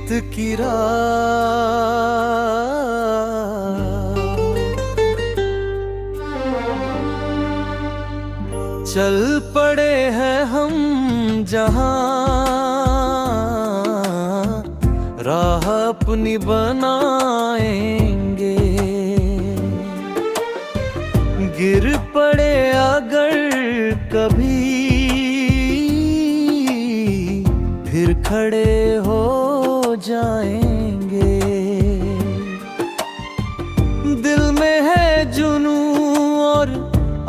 रेत की राह चल पड़े हैं हम जहां, राह अपनी बनाएंगे। गिर पड़े अगर कभी फिर खड़े हो जाएंगे। दिल में है जुनूं और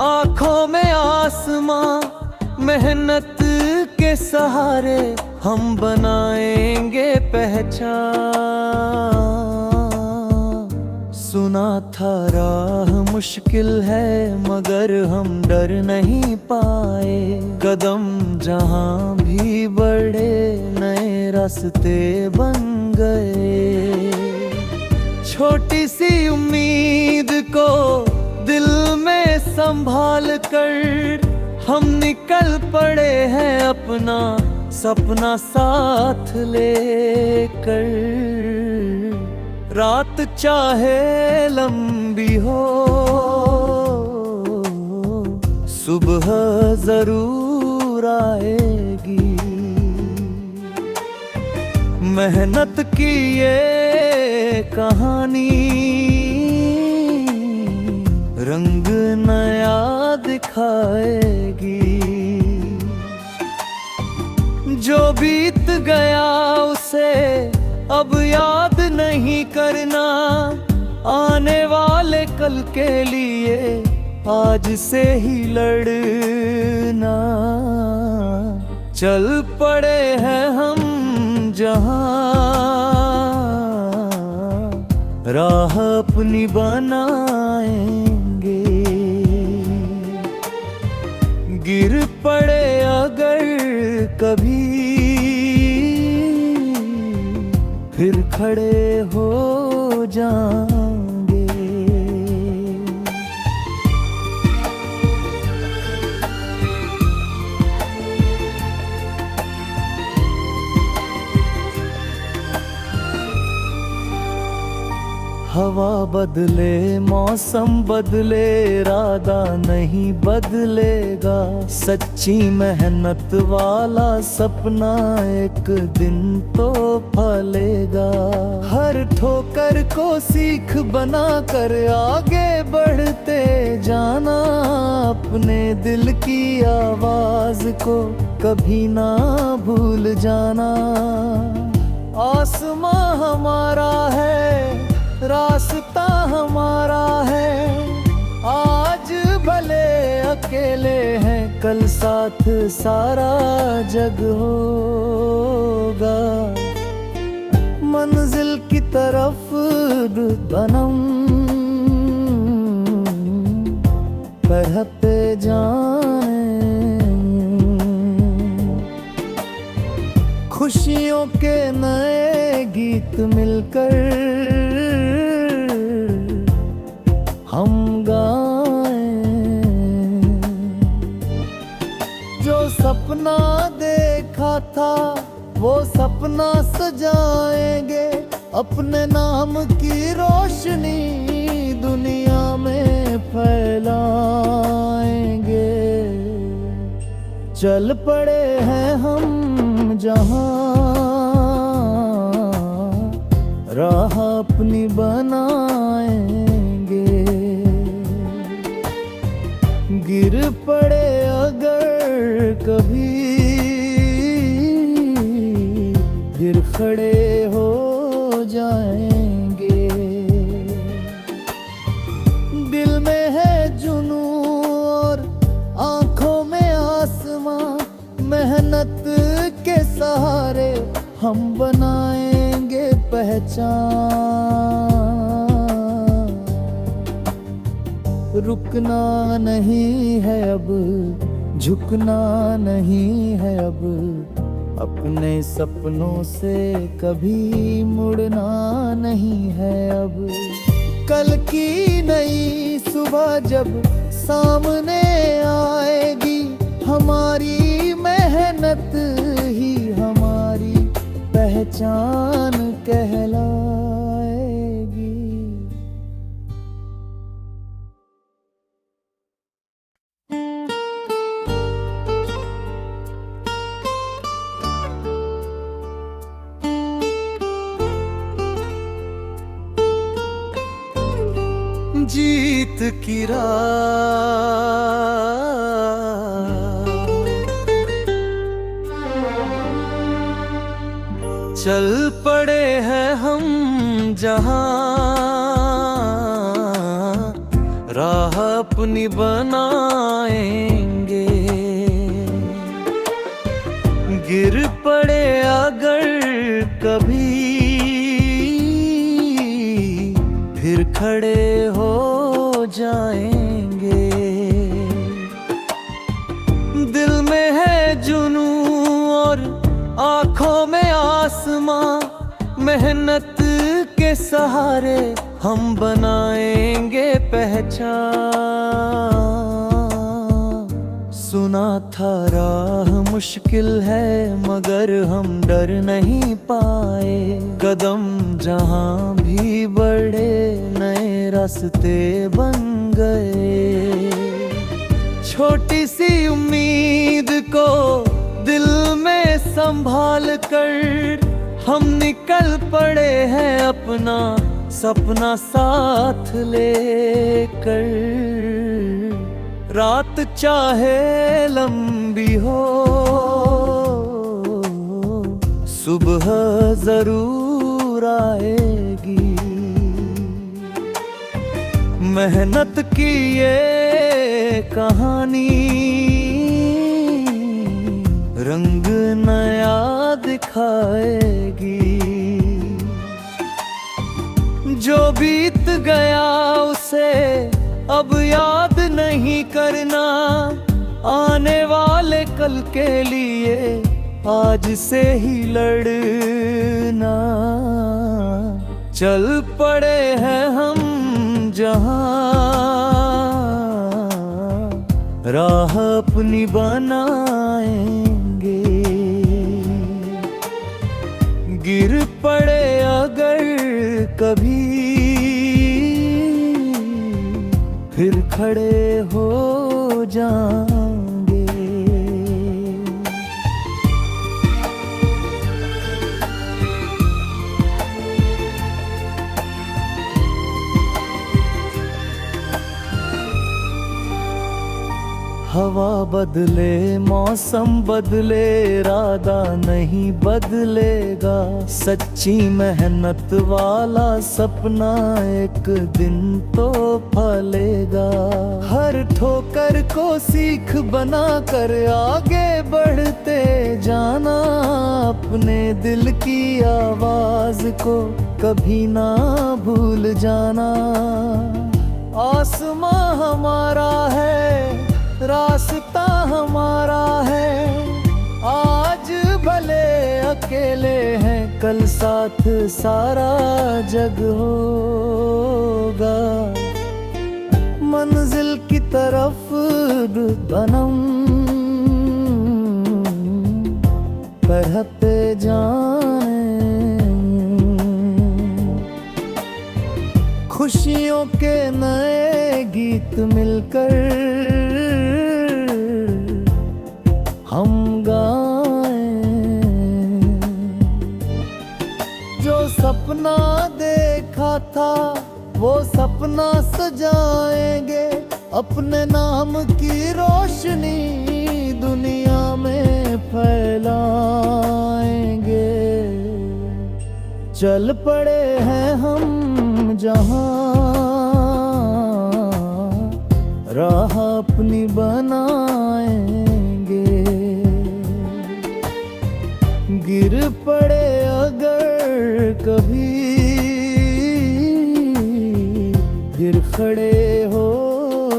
आंखों में आसमां, मेहनत के सहारे हम बनाएंगे पहचान। सुना था राह मुश्किल है मगर हम डर नहीं पाए। कदम जहां भी बढ़े नए रास्ते बन गए। छोटी सी उम्मीद को दिल में संभाल कर हम निकल पड़े हैं अपना सपना साथ लेकर। रात चाहे लंबी हो सुबह जरूर आएगी। मेहनत की ये कहानी रंग नया दिखाएगी। जो बीत गया उसे अब याद नहीं करना, आने वाले कल के लिए आज से ही लड़ना। चल पड़े हैं हम जहां, राह अपनी बनाएंगे। गिर पड़े अगर कभी फिर खड़े हो जाएंगे। हवा बदले मौसम बदले इरादा नहीं बदलेगा। सच्ची मेहनत वाला सपना एक दिन तो फलेगा। हर ठोकर को सीख बना कर आगे बढ़ते जाना। अपने दिल की आवाज को कभी ना भूल जाना। आसमां हमारा है रास्ता हमारा है। आज भले अकेले हैं कल साथ सारा जग होगा। मंजिल की तरफ बनम बढ़ते जाएं। खुशियों के नए गीत मिलकर हम गाएं। जो सपना देखा था वो सपना सजाएंगे। अपने नाम की रोशनी दुनिया में फैलाएंगे। चल पड़े हैं हम जहां, राह अपनी बनाएंगे। गिर पड़े अगर कभी फिर खड़े हो जाएंगे। दिल में है जुनूं और आंखों में आसमां, मेहनत के सहारे हम बनाएंगे पहचान। रुकना नहीं है अब, झुकना नहीं है अब। अपने सपनों से कभी मुड़ना नहीं है अब। कल की नई सुबह जब सामने आएगी, हमारी मेहनत ही हमारी पहचान कहलाएगी। जीत की राह चल पड़े हैं हम जहां, राह अपनी बनाएंगे। गिर पड़े अगर कभी फिर खड़े हो जाएंगे। दिल में है जुनूं और आंखों में आसमां, मेहनत के सहारे हम बनाएंगे पहचान। सुना था राह मुश्किल है मगर हम डर नहीं पाए। कदम जहां भी बढ़े नए रास्ते बन गए। छोटी सी उम्मीद को दिल में संभाल कर हम निकल पड़े हैं अपना सपना साथ लेकर। रात चाहे लंबी हो सुबह जरूर आएगी। मेहनत की ये कहानी रंग नया दिखाएगी। जो बीत गया उसे अब याद नहीं करना, आने वाले कल के लिए आज से ही लड़ना। चल पड़े हैं हम जहां, राह अपनी बनाएंगे। गिर पड़े अगर कभी फिर खड़े हो जाएंगे। हवा बदले मौसम बदले इरादा नहीं बदलेगा। सच्ची मेहनत वाला सपना एक दिन तो फलेगा। हर ठोकर को सीख बना कर आगे बढ़ते जाना। अपने दिल की आवाज को कभी ना भूल जाना। आसमां हमारा है रास्ता हमारा है। आज भले अकेले हैं कल साथ सारा जग होगा। मंजिल की तरफ बनम बढ़ते जाएं। खुशियों के नए गीत मिलकर हम गाएं। जो सपना देखा था वो सपना सजाएंगे। अपने नाम की रोशनी दुनिया में फैलाएंगे। चल पड़े हैं हम जहां, राह अपनी बनाएंगे। गिर पड़े अगर कभी फिर खड़े हो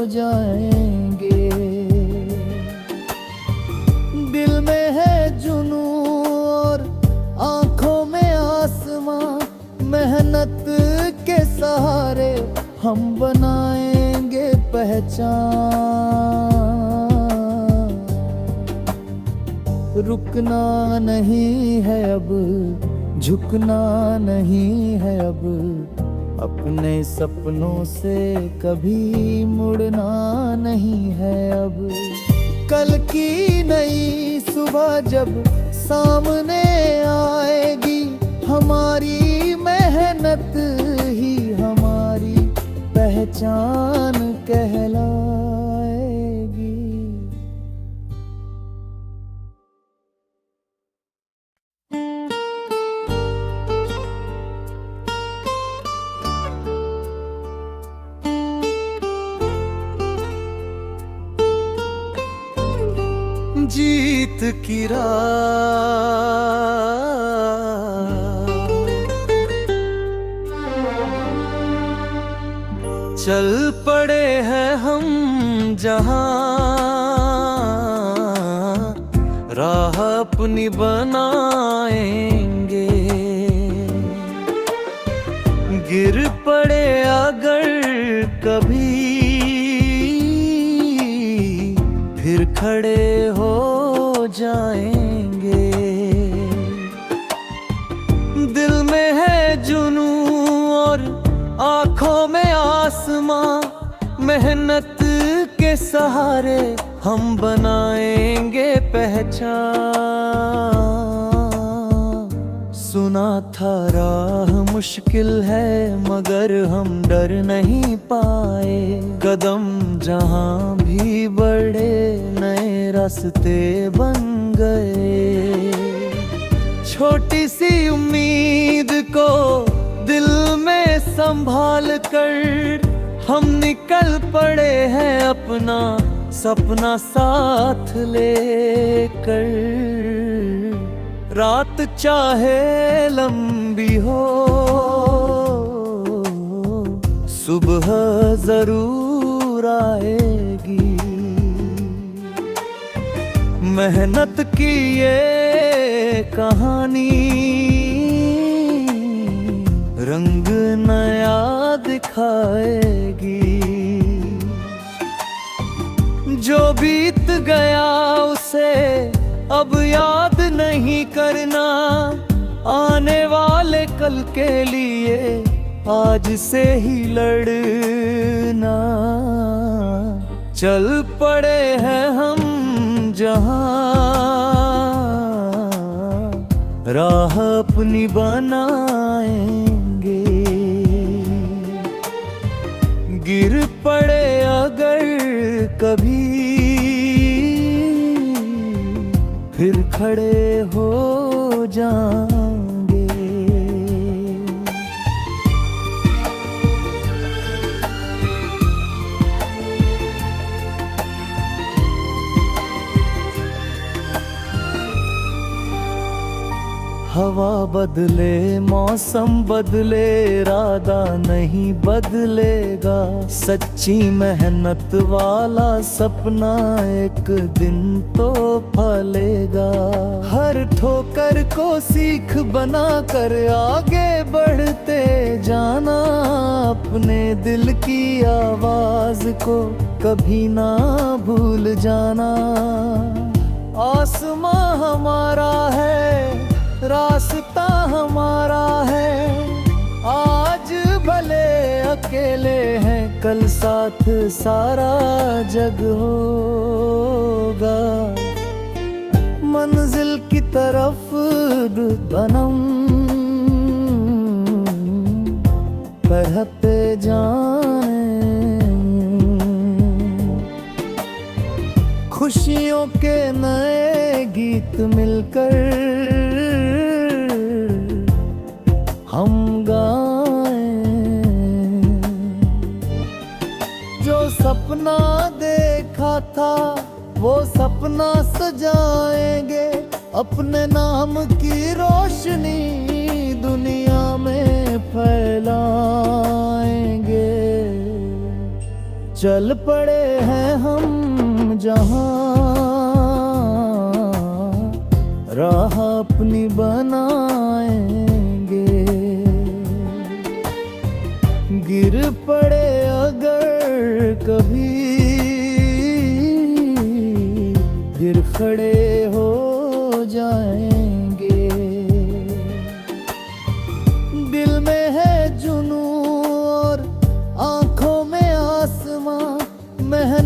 जाएंगे। दिल में है जुनूं और आंखों में आसमां, मेहनत के सहारे हम बनाएंगे पहचान। रुकना नहीं है अब झुकना नहीं है अब, अपने सपनों से कभी मुड़ना नहीं है अब। कल की नई सुबह जब सामने आएगी, हमारी मेहनत ही हमारी पहचान कहलाएगी। जीत की राह चल पड़े हैं हम जहां, राह अपनी बनाएंगे। गिर पड़े अगर कभी, फिर खड़े हो जाएंगे। दिल में है जुनूं और आँखों में आसमां, मेहनत के सहारे हम बनाएंगे पहचान। सुना था राह मुश्किल है मगर हम डर नहीं पाए, कदम जहां भी बढ़े नए रास्ते बन गए। छोटी सी उम्मीद को दिल में संभाल कर हम निकल पड़े हैं अपना सपना साथ लेकर। रात चाहे लंबी हो, सुबह जरूर आएगी। मेहनत की ये कहानी रंग नया दिखाएगी। जो बीत गया उसे अब याद नहीं करना, आने वाले कल के लिए आज से ही लड़ना। चल पड़े हैं हम जहां, राह अपनी बनाएंगे। गिर पड़े अगर कभी, फिर खड़े हो जाएंगे। हवा बदले मौसम बदले, इरादा नहीं बदलेगा। सच्ची मेहनत वाला सपना एक दिन तो फलेगा। हर ठोकर को सीख बना कर आगे बढ़ते जाना, अपने दिल की आवाज को कभी ना भूल जाना। आसमां हमारा है, रास्ता हमारा है, आज भले अकेले हैं कल साथ सारा जग होगा। मंजिल की तरफ बनम बढ़ते जाएं, खुशियों के नए गीत मिलकर हम गाएं। जो सपना देखा था वो सपना सजाएंगे, अपने नाम की रोशनी दुनिया में फैलाएंगे। चल पड़े हैं हम जहां, राह अपनी बनाएंगे। गिर पड़े अगर कभी, फिर खड़े हो जाएंगे।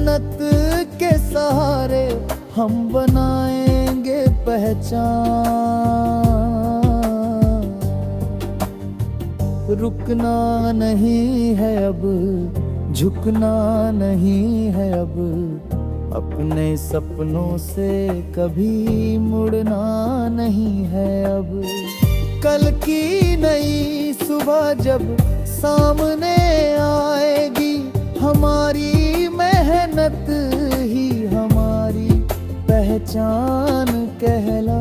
मेहनत के सहारे हम बनाएंगे पहचान। रुकना नहीं है अब, झुकना नहीं है अब, अपने सपनों से कभी मुड़ना नहीं है अब। कल की नई सुबह जब सामने आएगी, हमारी मेहनत ही हमारी पहचान कहलाएगी।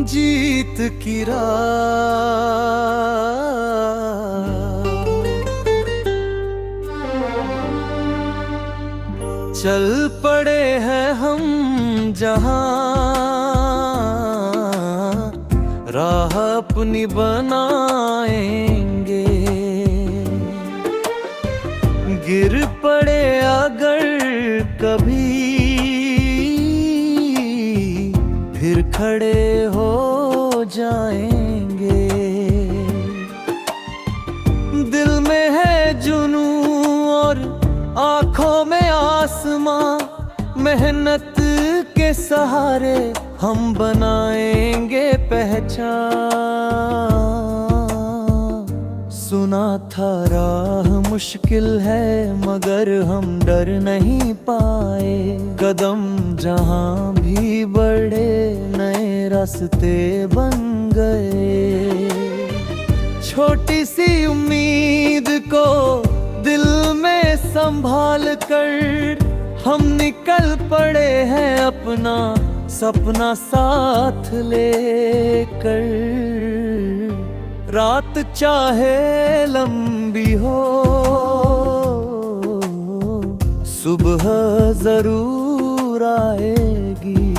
जीत की राह चल पड़े हैं हम जहां, राह अपनी बनाएंगे। गिर पड़े अगर कभी, फिर खड़े हो जाएंगे। दिल में है जुनूं और आँखों में आसमां, मेहनत के सहारे हम बनाएंगे पहचान। सुना था राह मुश्किल है मगर हम डर नहीं पाए। कदम जहां भी बढ़े नए रास्ते बन गए। छोटी सी उम्मीद को दिल में संभाल कर हम निकल पड़े हैं अपना सपना साथ लेकर। रात चाहे लंबी हो, सुबह जरूर आएगी।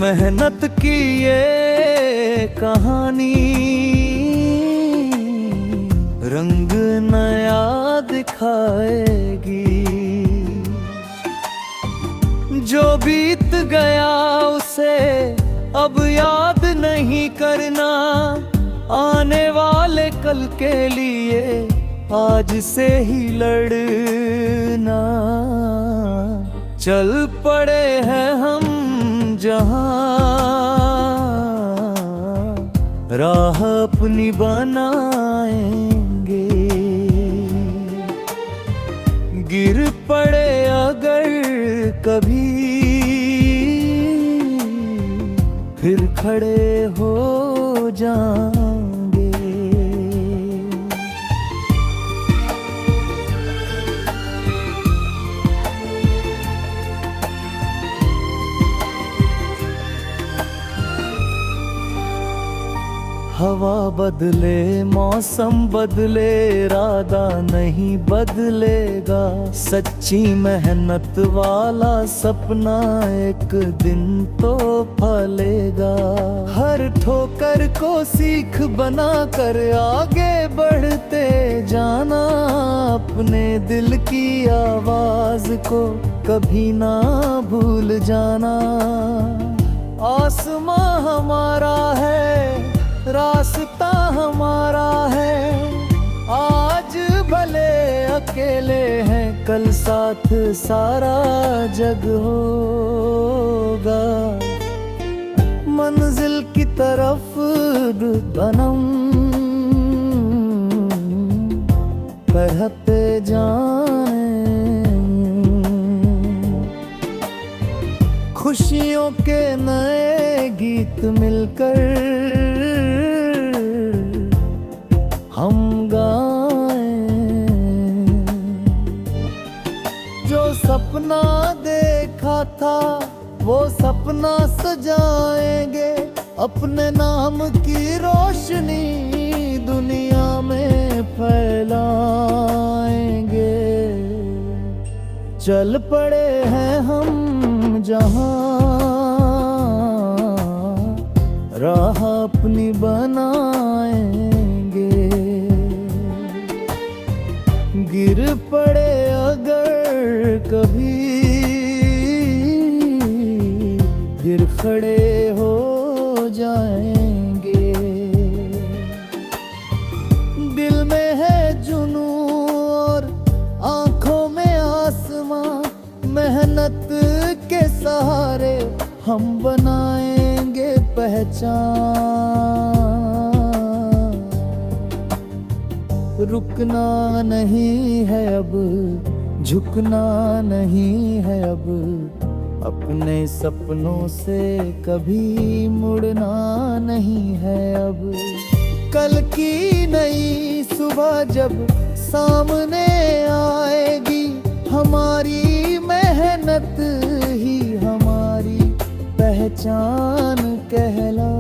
मेहनत की ये कहानी रंग नया दिखाएगी। जो बीत गया उसे अब याद नहीं करना, आने वाले कल के लिए आज से ही लड़ना। चल पड़े हैं हम जहां, राह अपनी बनाएंगे। गिर पड़े अगर कभी, फिर खड़े हो जाएंगे। हवा बदले मौसम बदले, इरादा नहीं बदलेगा। सच्ची मेहनत वाला सपना एक दिन तो फलेगा। हर ठोकर को सीख बना कर आगे बढ़ते जाना। अपने दिल की आवाज को कभी ना भूल जाना। आसमां हमारा है, रास्ता हमारा है। आज भले अकेले हैं, कल साथ सारा जग होगा। मंजिल की तरफ बनम बढ़ते जाएं। खुशियों के नए गीत मिलकर हम गाएं। जो सपना देखा था वो सपना सजाएंगे। अपने नाम की रोशनी दुनिया में फैलाएंगे। चल पड़े हैं हम जहां, राह अपनी बनाएंगे। गिर पड़े अगर कभी फिर खड़े हो जाएंगे। दिल में है जुनू और आंखों में आसमां, मेहनत के सहारे हम बनाएंगे पहचान। रुकना नहीं है अब, झुकना नहीं है अब, अपने सपनों से कभी मुड़ना नहीं है अब। कल की नई सुबह जब सामने आएगी, हमारी मेहनत ही हमारी पहचान कहलाएगी।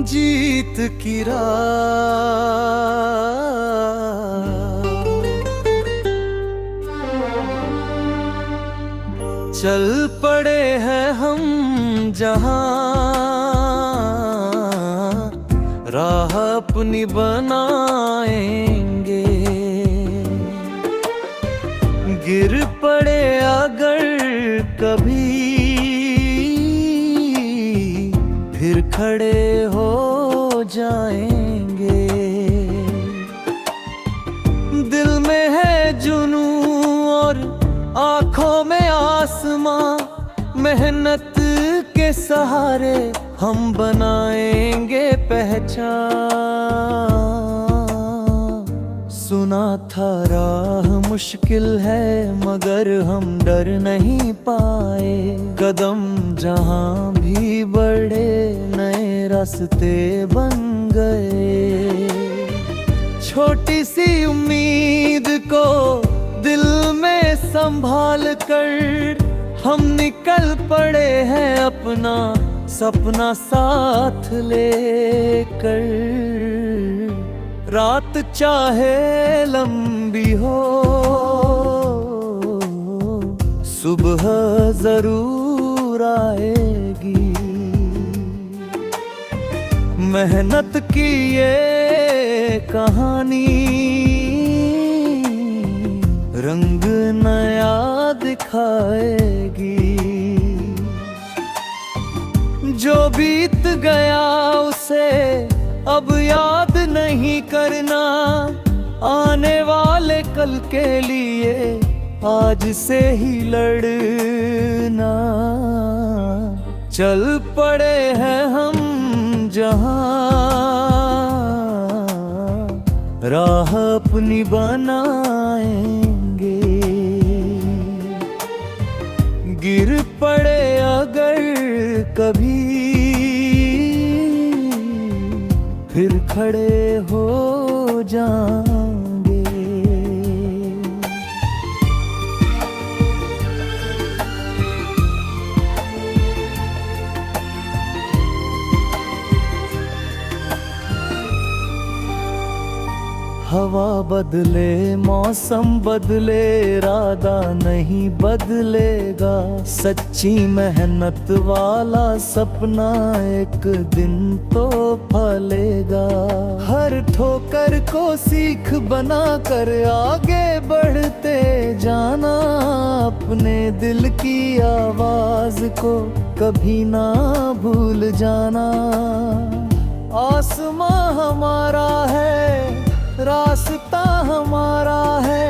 जीत की राह चल पड़े हैं हम जहां, राह अपनी बनाएंगे। गिर पड़े अगर कभी फिर खड़े हो जाएंगे। दिल में है जुनू और आंखों में आसमां, मेहनत के सहारे हम बनाएंगे पहचान। सुना था राह मुश्किल है मगर हम डर नहीं पाए। कदम जहां भी बढ़े नए रास्ते बन गए। छोटी सी उम्मीद को दिल में संभाल कर हम निकल पड़े हैं अपना सपना साथ लेकर। रात चाहे लंबी हो, सुबह जरूर आएगी। मेहनत की ये कहानी रंग नया दिखाएगी। जो बीत गया उसे अब याद नहीं करना, आने वाले कल के लिए आज से ही लड़ना। चल पड़े हैं हम जहां, राह अपनी बनाएंगे। गिर पड़े अगर कभी फिर खड़े हो जाएंगे। हवा बदले मौसम बदले इरादा नहीं बदलेगा। सच्ची मेहनत वाला सपना एक दिन तो फलेगा। हर ठोकर को सीख बना कर आगे बढ़ते जाना। अपने दिल की आवाज को कभी ना भूल जाना। आसमां हमारा है, रास्ता हमारा है।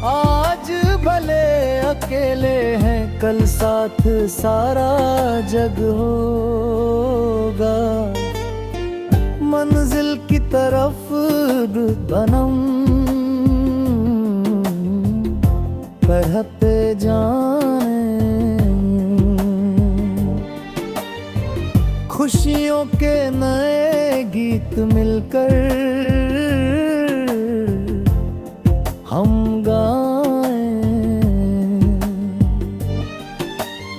आज भले अकेले हैं, कल साथ सारा जग होगा। मंजिल की तरफ बनम बढ़ते जाने। खुशियों के नए गीत मिलकर हम गाएं।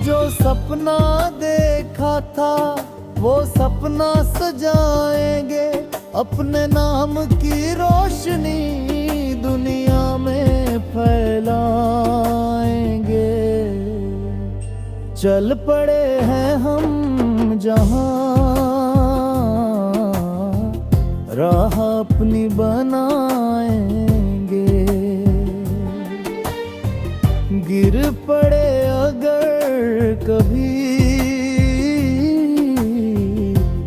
जो सपना देखा था वो सपना सजाएंगे। अपने नाम की रोशनी दुनिया में फैलाएंगे। चल पड़े हैं हम जहां, राह अपनी बनाएंगे। गिर पड़े अगर कभी,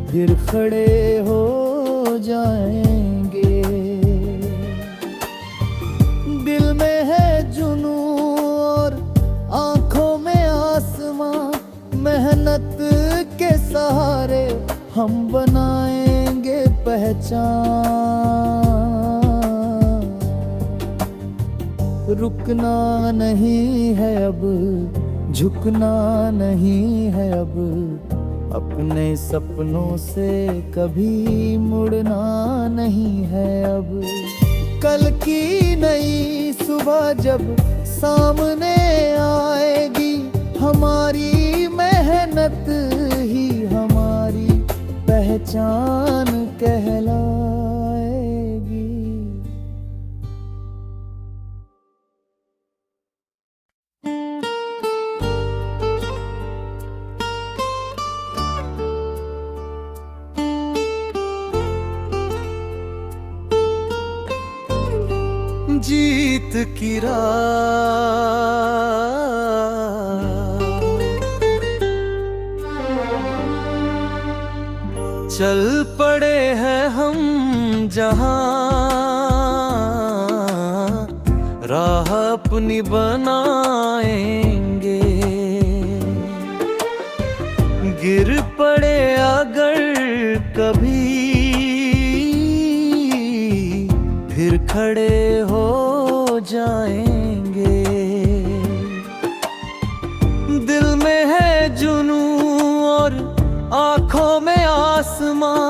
फिर खड़े हो जाएंगे। दिल में है जुनून और आंखों में आसमां, मेहनत के सहारे हम बनाएंगे पहचान। रुकना नहीं है अब, झुकना नहीं है अब, अपने सपनों से कभी मुड़ना नहीं है अब। कल की नई सुबह जब सामने आएगी, हमारी मेहनत ही हमारी पहचान कहलाएगी। जीत की राह चल पड़े हैं हम जहां, राह अपनी बनाएंगे। गिर पड़े अगर कभी, फिर खड़े हो जाएंगे। दिल में है जुनून और आंखों में आसमां,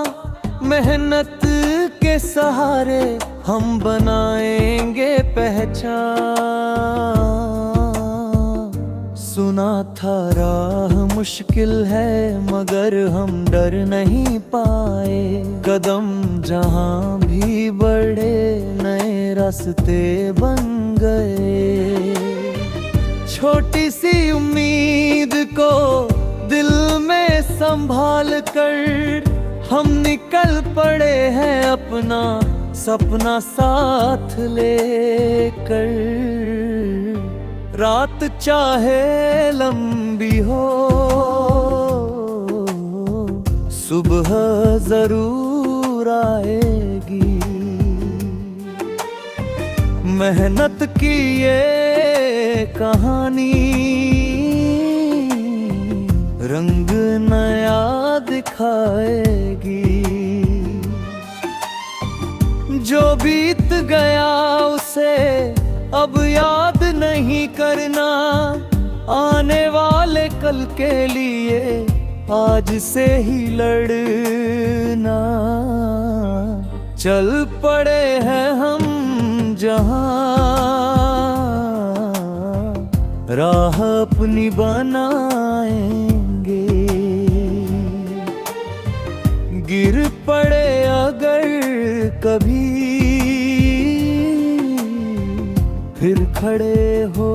मेहनत के सहारे हम बनाएंगे पहचान। सुना था राह मुश्किल है मगर हम डर नहीं पाए। कदम जहां भी बढ़े नए रास्ते बन गए। छोटी सी उम्मीद को दिल में संभाल कर हम निकल पड़े हैं अपना सपना साथ लेकर। रात चाहे लंबी हो, सुबह जरूर आएगी। मेहनत की ये कहानी रंग नया दिखाएगी। जो बीत गया उसे अब याद नहीं करना, आने वाले कल के लिए आज से ही लड़ना। चल पड़े हैं हम जहां, राह अपनी बनाएंगे। गिर पड़े अगर कभी, फिर खड़े हो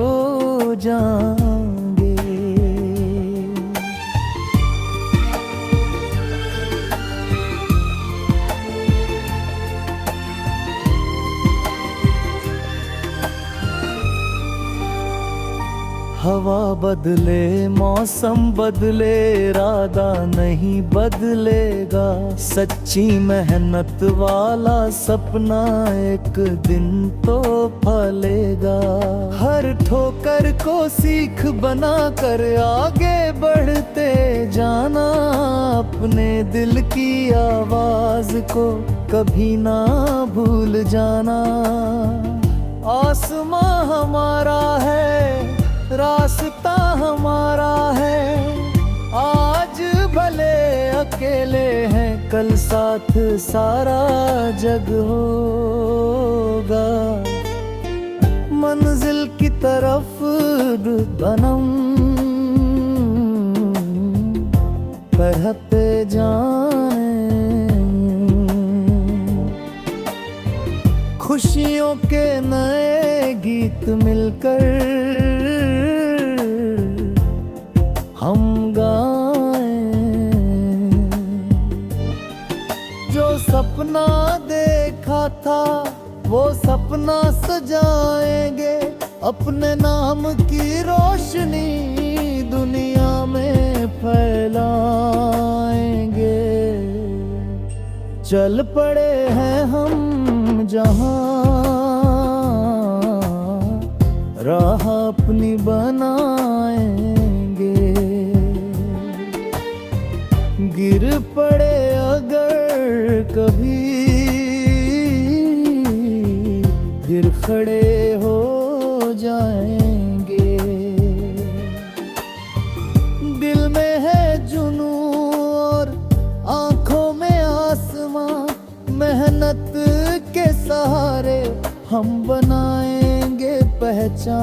जाएंगे। हवा बदले मौसम बदले, इरादा नहीं बदलेगा। सच्ची मेहनत वाला सपना एक दिन तो फलेगा। हर ठोकर को सीख बना कर आगे बढ़ते जाना। अपने दिल की आवाज को कभी ना भूल जाना। आसमां हमारा है, रास्ता हमारा है। आज भले अकेले हैं, कल साथ सारा जग होगा। मंजिल की तरफ बनम बढ़ते जाएं। खुशियों के नए गीत मिलकर हम गाएं। जो सपना देखा था वो सपना सजाएंगे, अपने नाम की रोशनी दुनिया में फैलाएंगे। चल पड़े हैं हम जहां, राह अपनी बनाएंगे। गिर पड़े अगर कभी फिर खड़े हो जाएंगे। दिल में है जुनू और आंखों में आसमां, मेहनत के सहारे हम बनाएंगे पहचान।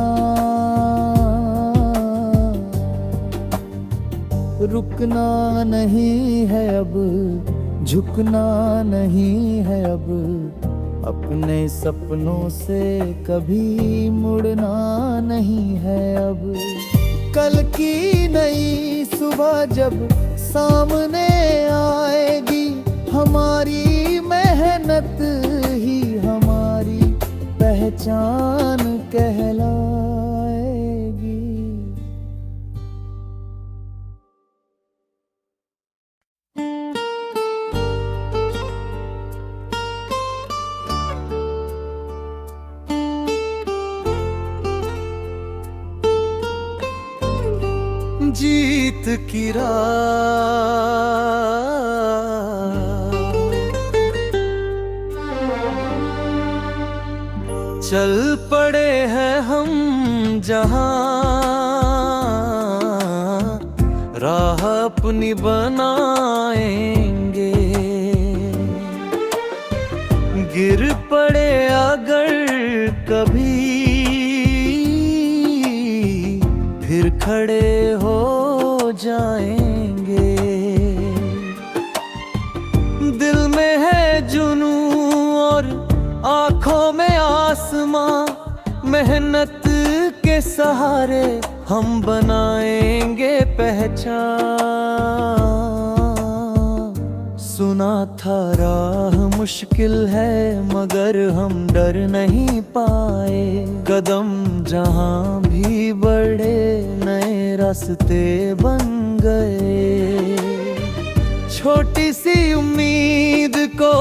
रुकना नहीं है अब, झुकना नहीं है अब, अपने सपनों से कभी मुड़ना नहीं है अब। कल की नई सुबह जब सामने आएगी, हमारी मेहनत ही हमारी पहचान कहलाएगी। जीत की राह चल पड़े हैं हम जहां, राह अपनी बनाएंगे। गिर पड़े अगर कभी फिर खड़े हो जाएंगे। दिल में है जुनू और आंखों में आसमां, मेहनत के सहारे हम बनाएंगे पहचान। सुना था राह मुश्किल है मगर हम डर नहीं पाए। कदम जहां भी बढ़े नए रास्ते बन गए। छोटी सी उम्मीद को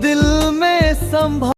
दिल में संभाल